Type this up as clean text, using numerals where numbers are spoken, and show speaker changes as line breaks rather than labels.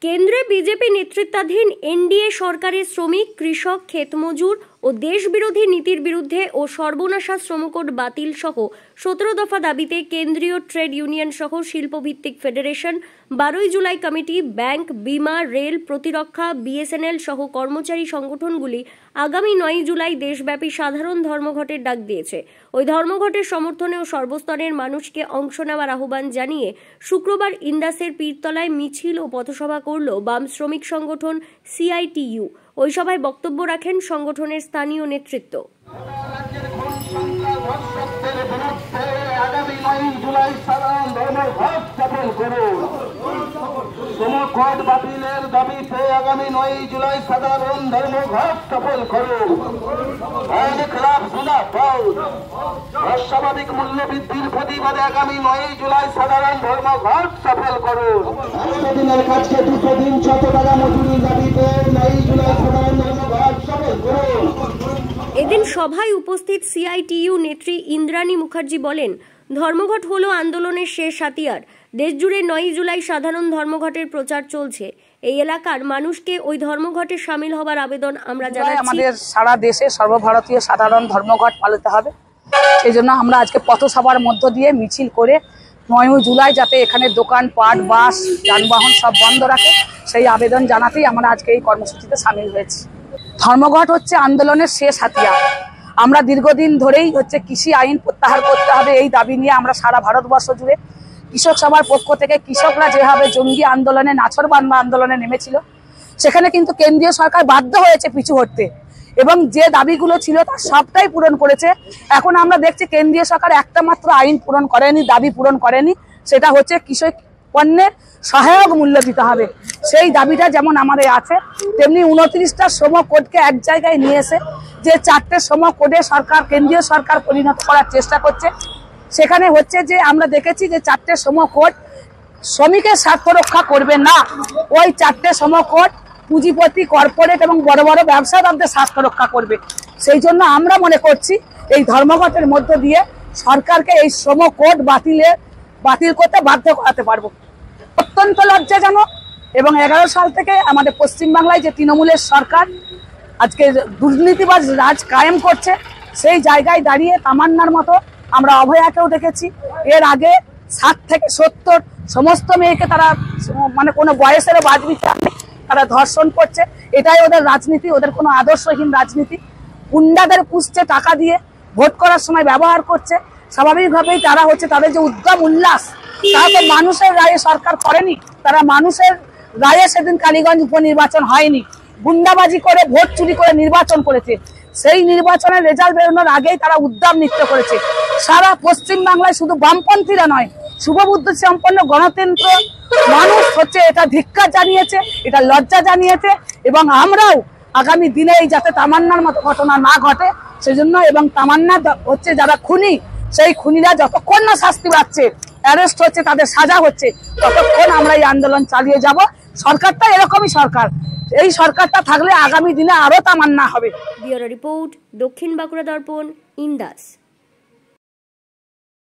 কেন্দ্রে বিজেপি নেতৃত্বাধীন এনডিএ সরকারের শ্রমিক, কৃষক, ক্ষেতমজুর ও দেশবিরোধী নীতির বিরুদ্ধে ও সর্বনাশা শ্রমকোড বাতিল সহ 17 দফা দাবিতে কেন্দ্রীয় ট্রেড ইউনিয়ন সহ শিল্পভিত্তিক ফেডারেশন, 12 জুলাই কমিটি, ব্যাংক, বিমা, রেল, প্রতিরক্ষা, বিএসএনএল সহ কর্মচারী সংগঠনগুলি আগামী 9 জুলাই দেশব্যাপী সাধারণ ধর্মঘটের ডাক দিয়েছে। ওই ধর্মঘটের সমর্থনে ও সর্বস্তরের মানুষকে অংশ নেওয়ার আহ্বান জানিয়ে শুক্রবার ইন্দাসের পীরতলায় মিছিল ও পথসভা করল বাম শ্রমিক সংগঠন সিআইটিইউ। ওই সভায় বক্তব্য রাখেন সংগঠনের স্থানীয় নেতৃত্ব।
শ্রমকোড বাতিলের দাবিতে আগামী 9 জুলাই সাধারণ ধর্মঘট সফল করুন। অস্বাভাবিক মূল্য বৃদ্ধির প্রতিবাদে আগামী 9 জুলাই সাধারণ ধর্মঘট সফল করুন। দিনের কাজকে 2 দিন 6 টাকা মজুরির দাবিতে 9 জুলাই সাধারণ ধর্মঘট সফল করুন।
এদিন সভায় উপস্থিত সিআইটিইউ নেত্রী ইন্দ্রাণী মুখার্জি বলেন, ধর্মঘট হলো আন্দোলনের শেষ হাতিয়ার। দেশজুড়ে 9 জুলাই সাধারণ ধর্মঘটের প্রচার চলছে। এই এলাকার মানুষকে ওই ধর্মঘটে শামিল হবার আবেদন আমরা জানাচ্ছি।
আমাদের সারা দেশে সর্বভারতীয় সাধারণ ধর্মঘট পালিত হবে। সেই জন্য আমরা আজকে পথসভার মধ্য দিয়ে মিছিল করে 9 জুলাই যাতে এখানে দোকানপাট, বাস, যানবাহন সব বন্ধ রাখে সেই আবেদন জানাতেই আমরা আজকে এই কর্মসূচিতে শামিল হয়েছি। ধর্মঘট হচ্ছে আন্দোলনের শেষ হাতিয়ার। আমরা দীর্ঘদিন ধরেই কৃষি আইন প্রত্যাহার করতে হবে এই দাবি নিয়ে আমরা সারা ভারতবর্ষ জুড়ে কৃষক সভার পক্ষ থেকে কৃষকরা যেভাবে জঙ্গি আন্দোলনে, নাছোড়বান্ধা আন্দোলনে নেমেছিল, সেখানে কিন্তু কেন্দ্রীয় সরকার বাধ্য হয়েছে পিছু হটতে এবং যে দাবিগুলো ছিল তার সবটাই পূরণ করেছে। এখন আমরা দেখছি কেন্দ্রীয় সরকার একটা মাত্র আইন পূরণ করেনি, দাবি পূরণ করেনি, সেটা হচ্ছে কৃষক পণ্যের সহায়ক মূল্য দিতে হবে। সেই দাবিটা যেমন আমাদের আছে, তেমনি 29টা শ্রম কোডকে এক জায়গায় নিয়ে এসে যে 4টে শ্রম কোডে সরকার, কেন্দ্রীয় সরকার পরিণত করার চেষ্টা করছে, সেখানে যে আমরা দেখেছি যে 4টে শ্রম কোড শ্রমিকের স্বার্থ রক্ষা করবে না। ওই 4টে শ্রম কোড পুঁজিপতি, কর্পোরেট এবং বড় বড় ব্যবসাদারদের স্বার্থ রক্ষা করবে। সেই জন্য আমরা মনে করছি এই ধর্মঘটের মধ্য দিয়ে সরকারকে এই শ্রম কোড বাতিল করতে বাধ্য করাতে পারবো। অত্যন্ত লজ্জাজনক। এবং 11 সাল থেকে আমাদের পশ্চিমবাংলায় যে তৃণমূলের সরকার আজকে দুর্নীতিবাজ রাজ কায়েম করছে, সেই জায়গায় দাঁড়িয়ে তামান্নার মতো আমরা অভয়াকেও দেখেছি। এর আগে 60 থেকে 70 সমস্ত মেয়েকে তারা কোনো বয়সেরও বাদ বিচার নেই, তারা ধর্ষণ করছে। এটাই ওদের রাজনীতি, ওদের কোনো আদর্শহীন রাজনীতি। গুন্ডাদের পুষছে টাকা দিয়ে, ভোট করার সময় ব্যবহার করছে। স্বাভাবিকভাবেই তারা তাদের যে উদ্যম উল্লাস, তারা তো মানুষের রায়ে সরকার করেনি, তারা মানুষের রায়ে সেদিন কালীগঞ্জ উপনির্বাচন হয়নি, গুন্ডাবাজি করে ভোট চুরি করে নির্বাচন করেছে। সেই নির্বাচনের রেজাল্ট বেরোনোর আগেই তারা উদ্যম নৃত্য করেছে। সারা পশ্চিম বাংলায় শুধু বামপন্থীরা নয়, শুভবুদ্ধি সম্পন্ন গণতন্ত্র মানুষ এটা ধিক্কার জানিয়েছে, এটা লজ্জা জানিয়েছে। এবং আমরাও আগামী দিনে যাতে তামান্নার মতো ঘটনা না ঘটে সেজন্য, এবং তামান্না যারা খুনি, সেই খুনিরা যতক্ষণ না শাস্তি পাচ্ছে, অ্যারেস্ট হচ্ছে, তাদের সাজা হচ্ছে, ততক্ষণ আমরা এই আন্দোলন চালিয়ে যাব। সরকারটা এরকমই সরকার, এই সরকারটা থাকলে আগামী দিনে আরো তামান্না হবে।
ব্যুরো রিপোর্ট, দক্ষিণ বাঁকুড়া দর্পণ, ইন্দাস।